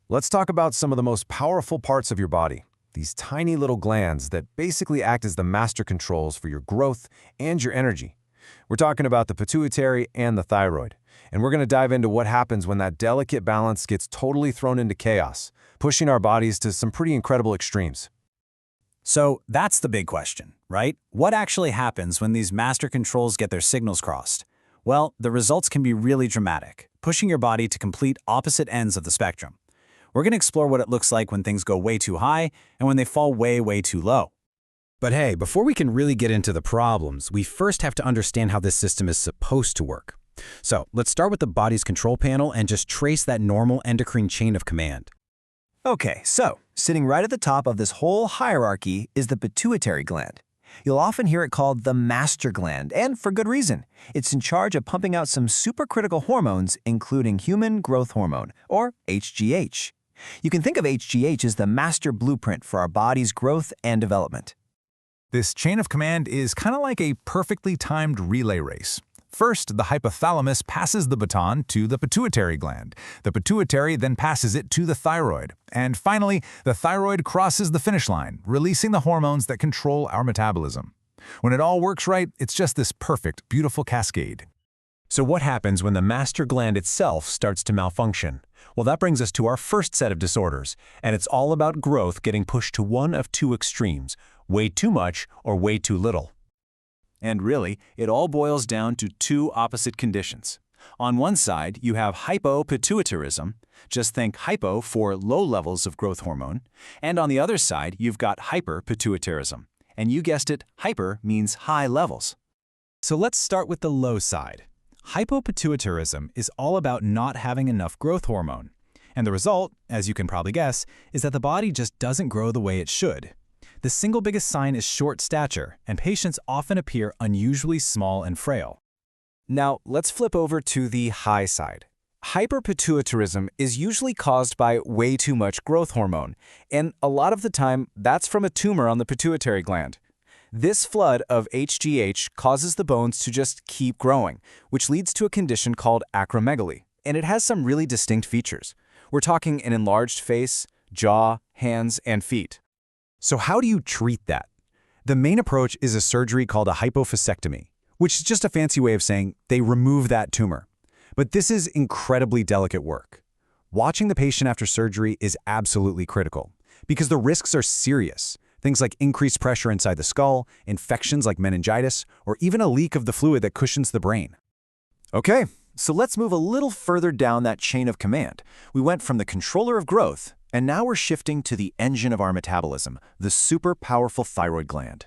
Let's talk about some of the most powerful parts of your body, these tiny little glands that basically act as the master controls for your growth and your energy. We're talking about the pituitary and the thyroid, and we're going to dive into what happens when that delicate balance gets totally thrown into chaos, pushing our bodies to some pretty incredible extremes. So that's the big question, right? What actually happens when these master controls get their signals crossed? Well, the results can be really dramatic, pushing your body to complete opposite ends of the spectrum. We're going to explore what it looks like when things go way too high and when they fall way, way too low. But hey, before we can really get into the problems, we first have to understand how this system is supposed to work. So let's start with the body's control panel and just trace that normal endocrine chain of command. Okay, so sitting right at the top of this whole hierarchy is the pituitary gland. You'll often hear it called the master gland, and for good reason. It's in charge of pumping out some supercritical hormones, including human growth hormone, or HGH. You can think of HGH as the master blueprint for our body's growth and development. This chain of command is kind of like a perfectly timed relay race. First, the hypothalamus passes the baton to the pituitary gland. The pituitary then passes it to the thyroid. And finally, the thyroid crosses the finish line, releasing the hormones that control our metabolism. When it all works right, it's just this perfect, beautiful cascade. So what happens when the master gland itself starts to malfunction? Well, that brings us to our first set of disorders, and it's all about growth getting pushed to one of two extremes, way too much or way too little. And really, it all boils down to two opposite conditions. On one side, you have hypopituitarism. Just think hypo for low levels of growth hormone. And on the other side, you've got hyperpituitarism. And you guessed it, hyper means high levels. So let's start with the low side. Hypopituitarism is all about not having enough growth hormone. And the result, as you can probably guess, is that the body just doesn't grow the way it should. The single biggest sign is short stature, and patients often appear unusually small and frail. Now, let's flip over to the high side. Hyperpituitarism is usually caused by way too much growth hormone, and a lot of the time, that's from a tumor on the pituitary gland. This flood of HGH causes the bones to just keep growing, which leads to a condition called acromegaly, and it has some really distinct features. We're talking an enlarged face, jaw, hands, and feet. So how do you treat that? The main approach is a surgery called a hypophysectomy, which is just a fancy way of saying they remove that tumor. But this is incredibly delicate work. Watching the patient after surgery is absolutely critical because the risks are serious. Things like increased pressure inside the skull, infections like meningitis, or even a leak of the fluid that cushions the brain. Okay, so let's move a little further down that chain of command. We went from the controller of growth, and now we're shifting to the engine of our metabolism, the super powerful thyroid gland.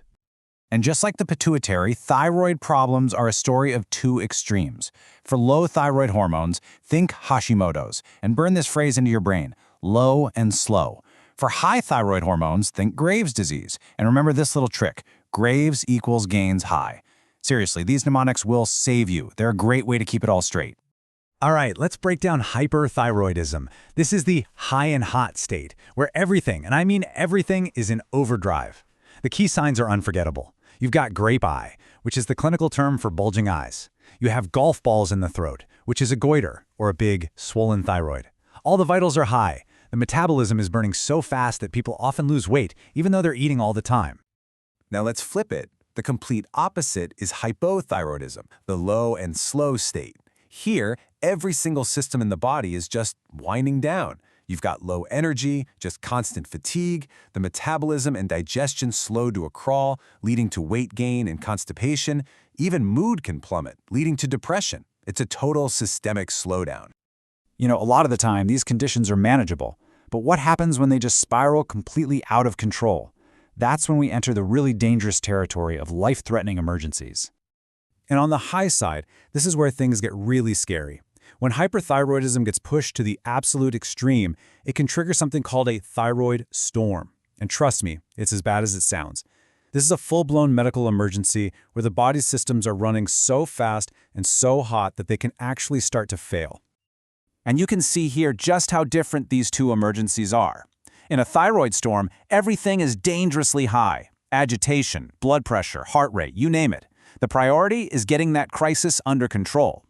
And just like the pituitary, thyroid problems are a story of two extremes. For low thyroid hormones, think Hashimoto's, and burn this phrase into your brain, low and slow. For high thyroid hormones, think Graves' disease. And remember this little trick, Graves equals gains high. Seriously, these mnemonics will save you. They're a great way to keep it all straight. All right, let's break down hyperthyroidism. This is the high and hot state, where everything, and I mean everything, is in overdrive. The key signs are unforgettable. You've got grape eye, which is the clinical term for bulging eyes. You have golf balls in the throat, which is a goiter, or a big, swollen thyroid. All the vitals are high. The metabolism is burning so fast that people often lose weight, even though they're eating all the time. Now let's flip it. The complete opposite is hypothyroidism, the low and slow state. Here, every single system in the body is just winding down. You've got low energy, just constant fatigue, the metabolism and digestion slow to a crawl, leading to weight gain and constipation. Even mood can plummet, leading to depression. It's a total systemic slowdown. You know, a lot of the time, these conditions are manageable. But what happens when they just spiral completely out of control? That's when we enter the really dangerous territory of life-threatening emergencies. And on the high side, this is where things get really scary. When hyperthyroidism gets pushed to the absolute extreme, it can trigger something called a thyroid storm. And trust me, it's as bad as it sounds. This is a full-blown medical emergency where the body's systems are running so fast and so hot that they can actually start to fail. And you can see here just how different these two emergencies are. In a thyroid storm, everything is dangerously high. Agitation, blood pressure, heart rate, you name it. The priority is getting that crisis under control.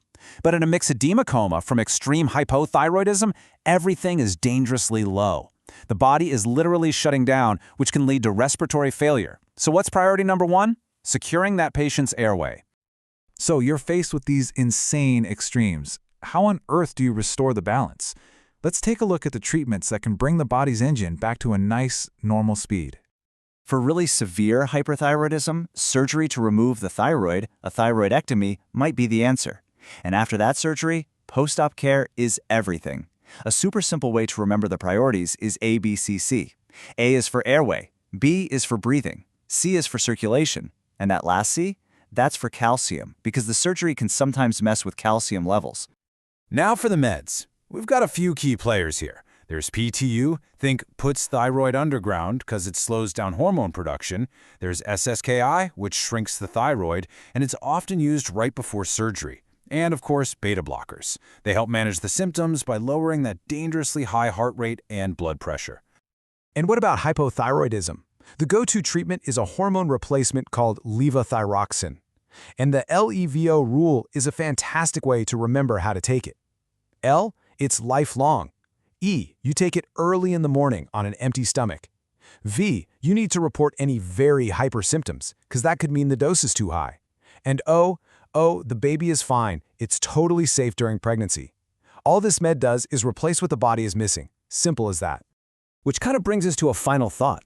But in a myxedema coma from extreme hypothyroidism, everything is dangerously low. The body is literally shutting down, which can lead to respiratory failure. So what's priority number one? Securing that patient's airway. So you're faced with these insane extremes. How on earth do you restore the balance? Let's take a look at the treatments that can bring the body's engine back to a nice, normal speed. For really severe hyperthyroidism, surgery to remove the thyroid, a thyroidectomy, might be the answer. And after that surgery, post-op care is everything. A super simple way to remember the priorities is ABCC. A is for airway, B is for breathing, C is for circulation, and that last C, that's for calcium, because the surgery can sometimes mess with calcium levels. Now for the meds. We've got a few key players here. There's PTU, think puts thyroid underground because it slows down hormone production. There's SSKI, which shrinks the thyroid, and it's often used right before surgery. And of course, beta blockers. They help manage the symptoms by lowering that dangerously high heart rate and blood pressure. And what about hypothyroidism? The go-to treatment is a hormone replacement called levothyroxine. And the LEVO rule is a fantastic way to remember how to take it. L, it's lifelong. E, you take it early in the morning on an empty stomach. V, you need to report any very hyper symptoms, because that could mean the dose is too high. And O, the baby is fine. It's totally safe during pregnancy. All this med does is replace what the body is missing. Simple as that. Which kind of brings us to a final thought.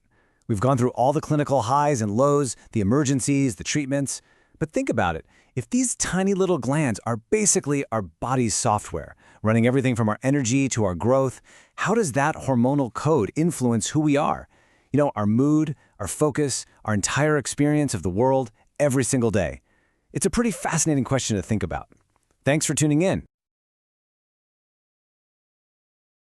We've gone through all the clinical highs and lows, the emergencies, the treatments. But think about it. If these tiny little glands are basically our body's software, running everything from our energy to our growth, how does that hormonal code influence who we are? You know, our mood, our focus, our entire experience of the world every single day. It's a pretty fascinating question to think about. Thanks for tuning in.